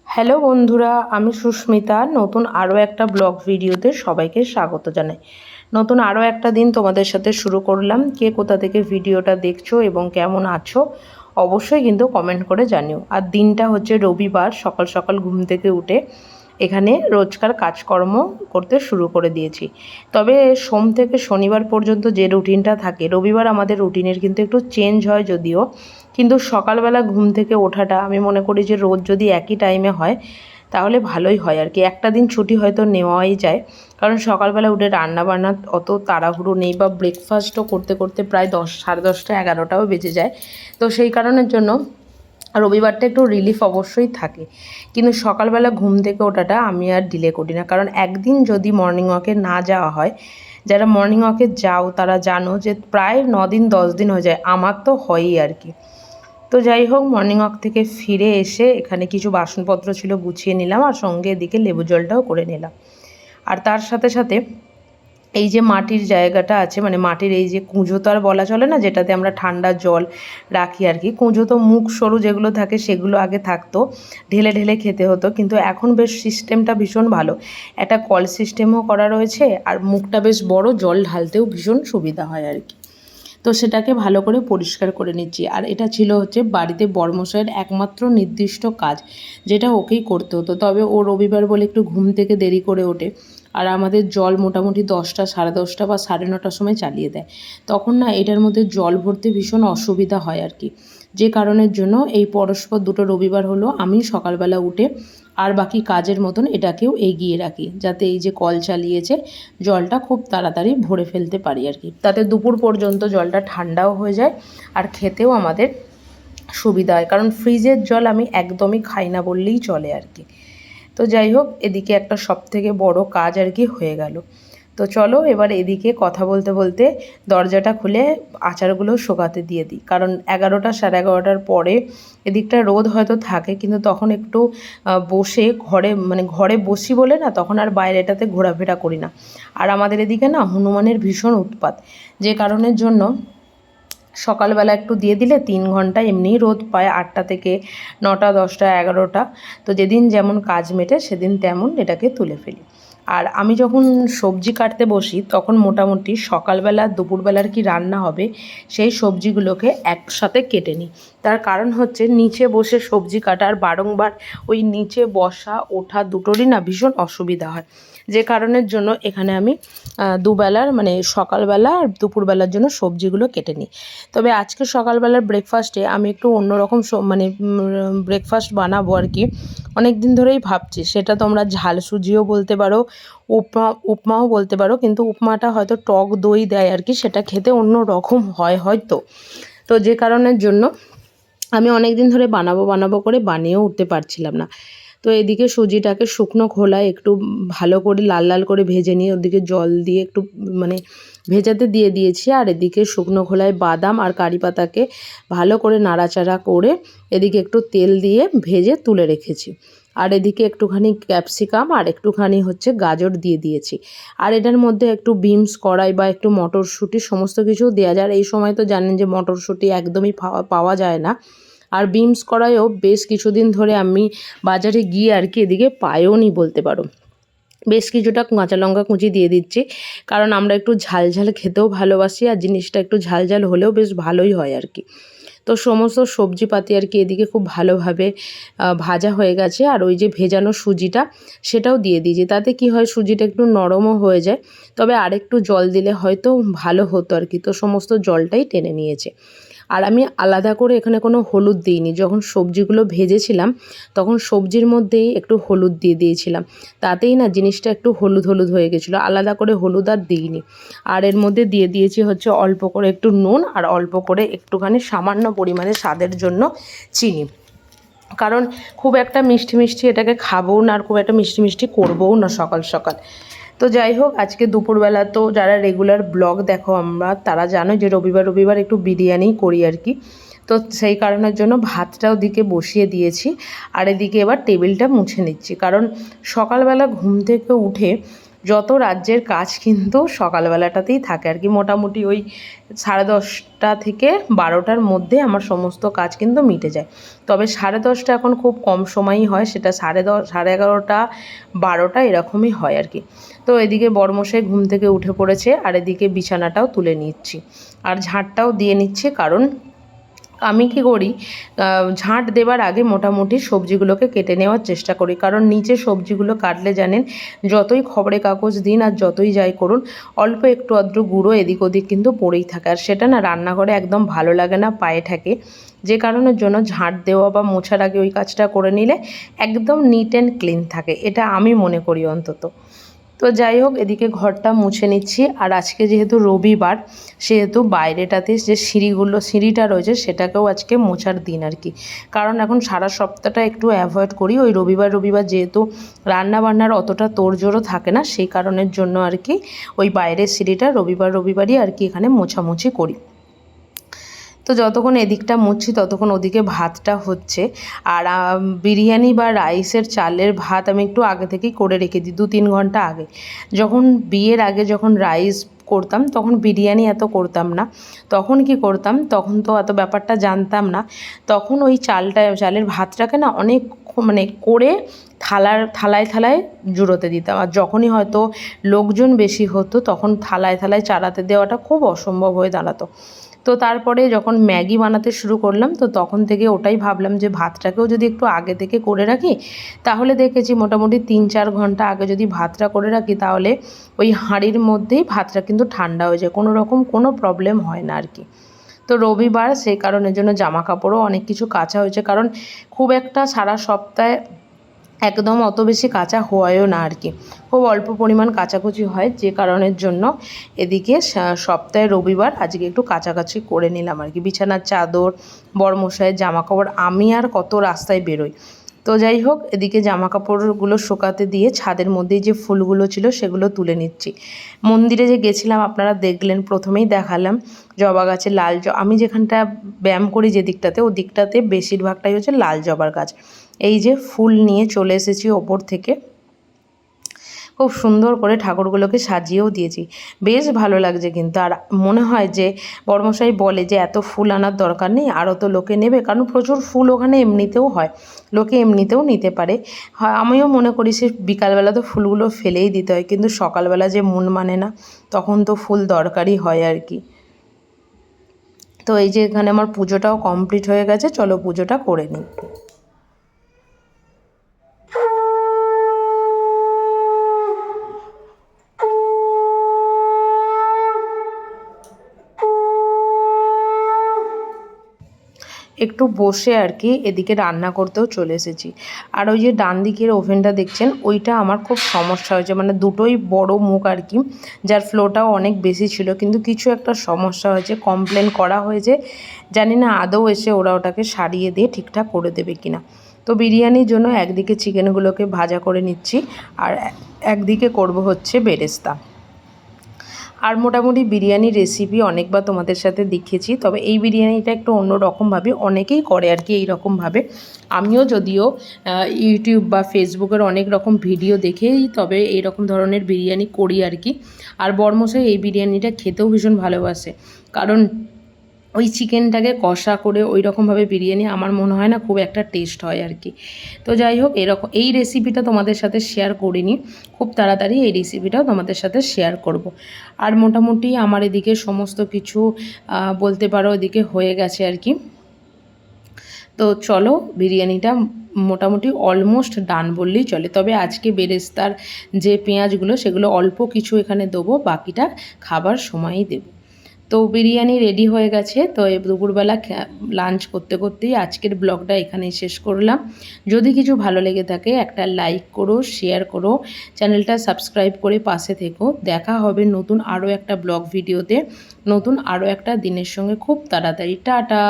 Hello বন্ধুরা, আমি সুস্মিতা। নতুন আরও একটা ব্লগ ভিডিওতে সবাইকে স্বাগত জানাই। নতুন আরও একটা দিন তোমাদের সাথে শুরু করলাম। কে কোথা থেকে ভিডিওটা দেখছো এবং কেমন আছো অবশ্যই কিন্তু কমেন্ট করে জানিও। আর দিনটা হচ্ছে রবিবার। সকাল সকাল ঘুম থেকে উঠে এখানে রোজকার কাজকর্ম করতে শুরু করে দিয়েছি। তবে সোম থেকে শনিবার পর্যন্ত যে রুটিনটা থাকে, রবিবার আমাদের রুটিনের কিন্তু একটু চেঞ্জ হয় যদিও, কিন্তু সকালবেলা ঘুম থেকে ওঠাটা আমি মনে করি যে রোজ যদি একই টাইমে হয় তাহলে ভালোই হয় আর কি। একটা দিন ছুটি হয়তো নেওয়াই যায়, কারণ সকালবেলা উঠে রান্নাবান্না অত তাড়াহুড়ো নেই, বা ব্রেকফাস্টও করতে করতে প্রায় 10, সাড়ে 10টা 11টাও বেজে যায়। তো সেই কারণের জন্য রবিবারটা একটু রিলিফ অবশ্যই থাকে। কিন্তু সকালবেলা ঘুম থেকে ওঠাটা আমি আর ডিলে করি না, কারণ একদিন যদি মর্নিং ওয়াকে না যাওয়া হয়, যারা মর্নিং ওয়াকে যাও তারা জানো যে প্রায় 9 দিন 10 দিন হয়ে যায়। আমার তো হয়ই আর কি। তো যাই হোক, মর্নিং ওয়াক থেকে ফিরে এসে এখানে কিছু বাসনপত্র ছিল গুছিয়ে নিলাম, আর সঙ্গে এদিকে লেবু জলটাও করে নিলাম। আর তার সাথে সাথে এই যে মাটির জায়গাটা আছে, মানে মাটির এই যে কুঁজো তো আর বলা চলে না, যেটাতে আমরা ঠান্ডা জল রাখি আর কি। কুঁজো তো মুখ সরু যেগুলো থাকে সেগুলো আগে থাকতো, ঢেলে ঢেলে খেতে হতো, কিন্তু এখন বেশ সিস্টেমটা ভীষণ ভালো। একটা কল সিস্টেমও করা রয়েছে, আর মুখটা বেশ বড়, জল ঢালতেও ভীষণ সুবিধা হয় আর কি। তো সেটাকে ভালো করে পরিষ্কার করে নিচ্ছি। আর এটা ছিল হচ্ছে বাড়িতে বড়মশাইয়ের একমাত্র নির্দিষ্ট কাজ, যেটা ওকেই করতে হতো। তবে ও রবিবার বলে একটু ঘুম থেকে দেরি করে ওঠে, আর আমাদের জল মোটামুটি 10টা, সাড়ে 10টা বা সাড়ে 9টার সময় চালিয়ে দেয়। তখন না এটার মধ্যে জল ভরতে ভীষণ অসুবিধা হয় আর কি। যে কারণের জন্য এই পরস্পর দুটো রবিবার হলো আমি সকালবেলা উঠে আর বাকি কাজের মতন এটাকেও এগিয়ে রাখি, যাতে এই যে কল চালিয়েছে জলটা খুব তাড়াতাড়ি ভরে ফেলতে পারি আর কি। তাতে দুপুর পর্যন্ত জলটা ঠান্ডাও হয়ে যায়, আর খেতেও আমাদের সুবিধা হয়, কারণ ফ্রিজের জল আমি একদমই খাই না বললেই চলে আর কি। তো যাই হোক, এদিকে একটা সবথেকে বড় কাজ আর কি হয়ে গেল। তো চলো এবার এদিকে কথা বলতে বলতে দরজাটা খুলে আচারগুলো শুকাতে দিয়ে দিই, কারণ 11টা, সাড়ে 11টার পরে এদিকটা রোদ হয়তো থাকে, কিন্তু তখন একটু বসে ঘরে বসি বলে না, তখন আর বাইরেটাতে ঘোরাফেরা করি না। আর আমাদের এদিকে না হনুমানের ভীষণ উৎপাত, যে কারণের জন্য সকালবেলা একটু দিয়ে দিলে 3 ঘন্টা এমনিই রোদ পায়, 8টা থেকে 9টা, 10টা, 11টা। তো যেদিন যেমন কাজ মেটে সেদিন তেমন এটাকে তুলে ফেলি। আর আমি যখন সবজি কাটতে বসি তখন মোটামুটি সকালবেলা দুপুরবেলার কি রান্না হবে সেই সবজিগুলোকে একসাথে কেটে নিই। তার কারণ হচ্ছে নিচে বসে সবজি কাটার বারংবার ওই নিচে বসা ওঠা দুটোরই না ভীষণ অসুবিধা হয়, যে কারণের জন্য এখানে আমি দুবেলার মানে সকালবেলা আর দুপুরবেলার জন্য সবজিগুলো কেটে নিই। তবে আজকে সকালবেলার ব্রেকফাস্টে আমি একটু অন্যরকম ব্রেকফাস্ট বানাবো আর কি। অনেক দিন ধরেই ভাবছি, সেটা তোমরা ঝাল সুজিও বলতে পারো, উপমাও বলতে পারো, কিন্তু উপমাটা হয়তো টক দই দেয় আর কি, সেটা খেতে অন্য রকম হয় হয়তো। তো যে কারণের জন্য আমি অনেক দিন ধরে বানাবো বানাবো করে বানিয়েও উঠতে পারছিলাম না। তো এদিকে সুজিটাকে শুকনো খোলায় একটু ভালো করে লাল লাল করে ভেজে নিয়ে ওদিকে জল দিয়ে একটু ভেজাতে দিয়ে দিয়েছি। আর এদিকে শুকনো খোলায় বাদাম আর কারি পাতাকে ভালো করে নাড়াচাড়া করে এদিকে একটু তেল দিয়ে ভেজে তুলে রেখেছি। আর এদিকে একটুখানি ক্যাপসিকাম আর একটুখানি হচ্ছে গাজর দিয়ে দিয়েছি। আর এটার মধ্যে একটু বিনস কড়াই বা একটু মটরশুঁটি সমস্ত কিছু দেওয়া যায়। এই সময় তো জানেন যে মটরশুঁটি একদমই পাওয়া যায় না, আর বিনস কড়াইও বেশ কিছুদিন ধরে আমি বাজারে গিয়ে আর কি এদিকে পাইও নি বলতে পারো। বেশ কিছুটা কাঁচা লঙ্কা কুচি দিয়ে দিচ্ছি, কারণ আমরা একটু ঝাল ঝাল খেতেও ভালোবাসি, আর জিনিসটা একটু ঝাল ঝাল হলেও বেশ ভালোই হয় আর কি। তো সমস্ত সবজিপাতি আর কি এদিকে খুব ভালোভাবে ভাজা হয়ে গেছে। আর ওই যে ভেজানো সুজিটা সেটাও দিয়ে দিয়েছি, তাতে কি হয় সুজিটা একটু নরমও হয়ে যায়। তবে আরেকটু জল দিলে হয়তো ভালো হতো আর কি। তো সমস্ত জলটাই টেনে নিয়েছে। আর আমি আলাদা করে এখানে কোনো হলুদ দিইনি। যখন সবজিগুলো ভেজেছিলাম তখন সবজির মধ্যেই একটু হলুদ দিয়ে দিয়েছিলাম, তাতেই না জিনিসটা একটু হলুদ হলুদ হয়ে গেছিলো। আলাদা করে হলুদ আর দিইনি। আর এর মধ্যে দিয়ে দিয়েছি হচ্ছে অল্প করে একটু নুন, আর অল্প করে একটুখানি সামান্য পরিমাণে স্বাদের জন্য চিনি, কারণ খুব একটা মিষ্টি মিষ্টি এটাকে খাবও না, আর খুব একটা মিষ্টি মিষ্টি করবও না সকাল সকাল। তো যাই হোক, আজকে দুপুরবেলা তো যারা রেগুলার ব্লগ দেখো আমরা তারা জানো যে রবিবার রবিবার একটু বিরিয়ানি করি আর কি। তো সেই কারণের জন্য ভাতটা ওদিকে বসিয়ে দিয়েছি, আর এদিকে এবার টেবিলটা মুছে নিচ্ছি, কারণ সকালবেলা ঘুম থেকে উঠে যত রাজ্যের কাজ কিন্তু সকালবেলাটাতেই থাকে আর কি। মোটামুটি ওই 10:30 থেকে 12টার মধ্যে আমার সমস্ত কাজ কিন্তু মিটে যায়। তবে 10:30 এখন খুব কম সময়ই হয়, সেটা 10:30, 11:30, 12টা এরকমই হয় আর কি। তো এদিকে বরমশাই ঘুম থেকে উঠে পড়েছে, আর এদিকে বিছানাটাও তুলে নিচ্ছি আর ঝাঁটটাও দিয়ে নিচ্ছি। কারণ আমি কি করি, ঝাঁট দেবার আগে মোটামুটি সবজিগুলোকে কেটে নেওয়ার চেষ্টা করি। কারণ নিচে সবজিগুলো কাটলে জানেন যতই খবরের কাগজ দিন আর যতই যাই করুন, অল্প একটু আধটু গুঁড়ো এদিক ওদিক কিন্তু পড়েই থাকে, আর সেটা না রান্নাঘরে একদম ভালো লাগে না, পায়ে থাকে। যে কারণের জন্য ঝাঁট দেওয়া বা মোছার আগে ওই কাজটা করে নিলে একদম নিট অ্যান্ড ক্লিন থাকে, এটা আমি মনে করি অন্তত। তো যাই হোক, এদিকে ঘরটা মুছে নিচ্ছি। আর আজকে যেহেতু রবিবার, সেহেতু বাইরেটাতে যে সিঁড়িটা রয়েছে সেটাকেও আজকে মোছার দিন আর কি। কারণ এখন সারা সপ্তাহটা একটু অ্যাভয়েড করি, ওই রবিবার যেহেতু রান্না বান্নার অতটা তোড়জোড়ও থাকে না, সেই কারণের জন্য আর কি ওই বাইরের সিঁড়িটা রবিবারই আর কি এখানে মোছামুছি করি। তো যতক্ষণ এদিকটা মুছছি ততক্ষণ ওদিকে ভাতটা হচ্ছে। আর বিরিয়ানি বা রাইসের চালের ভাত আমি একটু আগে থেকেই করে রেখে দিই, 2-3 ঘন্টা আগে। যখন বিয়ের আগে যখন রাইস করতাম তখন বিরিয়ানি এত করতাম না। তখন কি করতাম, তখন তো এত ব্যাপারটা জানতাম না। তখন ওই চালের ভাতটাকে না অনেক মানে করে থালায় জুড়োতে দিতাম। আর যখনই হয়তো লোকজন বেশি হতো তখন থালায় চাড়াতে দেওয়াটা খুব অসম্ভব হয়ে দাঁড়াতো। তো তারপরে যখন ম্যাগি বানাতে শুরু করলাম, তো তখন থেকে ওটাই ভাবলাম যে ভাতটাকেও যদি একটু আগে থেকে করে রাখি, তাহলে দেখেছি মোটামুটি 3-4 ঘন্টা আগে যদি ভাতটা করে রাখি, তাহলে ওই হাঁড়ির মধ্যেই ভাতটা কিন্তু ঠান্ডা হয়ে যায়, কোনো প্রবলেম হয় না আর কি। তো রবিবার, সেই কারণের জন্য জামা কাপড়ও অনেক কিছু কাচা হয়েছে। কারণ খুব একটা সারা সপ্তাহে একদম অত বেশি কাঁচা হওয়ায়ও না আর কি, খুব অল্প পরিমাণ কাচাকুচি হয়, যে কারণের জন্য এদিকে সপ্তাহে রবিবার আজকে একটু কাচাকাচি করে নিলাম আর কি। বিছানার চাদর, বরমশাইয়ের জামা কাপড়, আমি আর কত রাস্তায় বেরোই। তো যাই হোক, এদিকে জামা কাপড়গুলো শুকাতে দিয়ে ছাদের মধ্যে যে ফুলগুলো ছিল সেগুলো তুলে নিচ্ছি। মন্দিরে যে গেছিলাম আপনারা দেখলেন, প্রথমেই দেখালাম জবা গাছে আমি যেখানটা ব্যায়াম করি যে দিকটাতে, ও দিকটাতে বেশিরভাগটাই হচ্ছে লাল জবার গাছ। এই যে ফুল নিয়ে চলে এসেছি ওপর থেকে, খুব সুন্দর করে ঠাকুরগুলোকে সাজিয়েও দিয়েছি, বেশ ভালো লাগছে কিন্তু। আর মনে হয় যে বর্মশাই বলে যে এত ফুল আনার দরকার নেই, আরও তো লোকে নেবে, কারণ প্রচুর ফুল ওখানে এমনিতেও হয়, লোকে এমনিতেও নিতে পারে। হয়, আমিও মনে করি সে বিকালবেলা তো ফুলগুলো ফেলেই দিতে হয়, কিন্তু সকালবেলা যে মন মানে না, তখন তো ফুল দরকারই হয় আর কি। তো এই যে এখানে আমার পুজোটাও কমপ্লিট হয়ে গেছে, চলো পুজোটা করে নিই। একটু বসে আর কি এদিকে রান্না করতেও চলে এসেছি। আর ওই যে ডান দিকের ওভেনটা দেখছেন, ওইটা আমার খুব সমস্যা হয়েছে, মানে দুটোই বড় মুখ আর কি, যার ফ্লোটাও অনেক বেশি ছিল, কিন্তু কিছু একটা সমস্যা হয়েছে, কমপ্লেন করা হয়েছে, জানি না আদৌ এসে ওরা ওটাকে সারিয়ে দিয়ে ঠিকঠাক করে দেবে কিনা। তো বিরিয়ানির জন্য একদিকে চিকেনগুলোকে ভাজা করে নিচ্ছি, আর একদিকে করব হচ্ছে বেরেস্তা। আর মোটামুটি বিরিয়ানির রেসিপি অনেকবার তোমাদের সাথে দেখিয়েছি, তবে এই বিরিয়ানিটা একটু অন্য রকমভাবে অনেকেই করে আর কি। এইরকমভাবে আমিও যদিও ইউটিউব বা ফেসবুকের অনেক রকম ভিডিও দেখেই তবে এইরকম ধরনের বিরিয়ানি করি আর কি। আর বরমশাই এই বিরিয়ানিটা খেতেও ভীষণ ভালোবাসে, কারণ ওই চিকেনটাকে কষা করে ওই রকমভাবে বিরিয়ানি আমার মনে হয় না খুব একটা টেস্ট হয় আর কি। তো যাই হোক, এই রেসিপিটা তোমাদের সাথে শেয়ার করিনি, খুব তাড়াতাড়ি এই রেসিপিটাও তোমাদের সাথে শেয়ার করব। আর মোটামুটি আমার এদিকে সমস্ত কিছু বলতে পারো এদিকে হয়ে গেছে আর কি। তো চলো, বিরিয়ানিটা মোটামুটি অলমোস্ট ডান বললেই চলে। তবে আজকে বেরেস্তার যে পেঁয়াজগুলো সেগুলো অল্প কিছু এখানে দেবো, বাকিটা খাবার সময়ই দেবো। তো বিরিয়ানি রেডি হয়ে গেছে। তো দুপুরবেলা লাঞ্চ করতেই আজকের ব্লগটা এখানেই শেষ করলাম। যদি কিছু ভালো লেগে থাকে একটা লাইক করো, শেয়ার করো, চ্যানেলটা সাবস্ক্রাইব করে পাশে থেকো। দেখা হবে নতুন আরও একটা ব্লগ ভিডিওতে, নতুন আরও একটা দিনের সঙ্গে খুব তাড়াতাড়ি। টাটা।